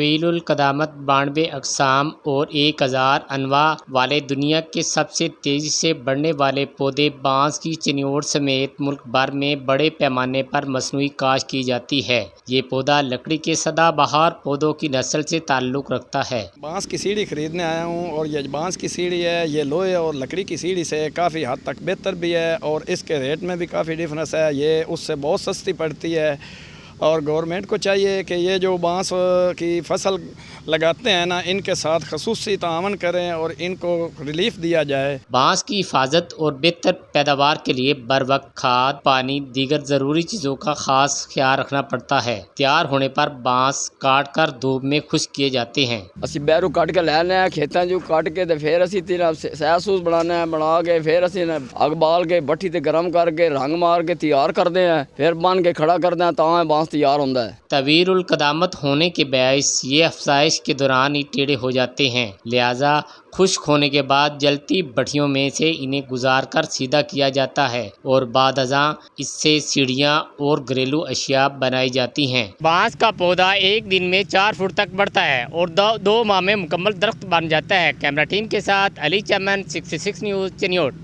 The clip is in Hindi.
तवीलुल क़दामत 92 अक़साम और 1000 अनवा वाले दुनिया के सबसे तेज़ी से बढ़ने वाले पौधे बांस की चिन्योट समेत मुल्क भर में बड़े पैमाने पर मसनूई काश्त की जाती है। ये पौधा लकड़ी के सदाबहार पौधों की नस्ल से ताल्लुक़ रखता है। बांस की सीढ़ी खरीदने आया हूँ और ये बांस की सीढ़ी है, ये लोहे और लकड़ी की सीढ़ी से काफ़ी हद तक बेहतर भी है और इसके रेट में भी काफ़ी डिफरेंस है। ये उससे बहुत सस्ती पड़ती है और गवर्नमेंट को चाहिए कि ये जो बांस की फसल लगाते हैं ना, इनके साथ खसूसी तावन करें और इनको रिलीफ दिया जाए। बांस की हिफाजत और बेहतर पैदावार के लिए बर वक्त खाद, पानी, दीगर ज़रूरी चीज़ों का खास ख्याल रखना पड़ता है। तैयार होने पर बांस काट कर धूप में खुश्क किए जाते हैं। असी बैरू कट के लैने खेतों जो कट के ते फिर असी सह सूस बनाने बना के फिर असी अग बाल के भट्ठी ते गर्म करके रंग मार के तैयार करते हैं, फिर बन के खड़ा करते हैं, तां बांस तैयार होता है। तवीलुल क़दामत होने के बायस ये अफज़ाइश के दौरान ही टेढ़े हो जाते हैं, लिहाजा खुश्क होने के बाद जलती भट्टियों में से इन्हें गुजार कर सीधा किया जाता है और बाद अज़ां इससे सीढ़ियाँ और घरेलू अशिया बनाई जाती हैं। बांस का पौधा एक दिन में 4 फुट तक बढ़ता है और 2 माह में मुकम्मल दरख्त बन जाता है। कैमरा टीम के साथ अली चमन, 66 न्यूज़, चिन्योट।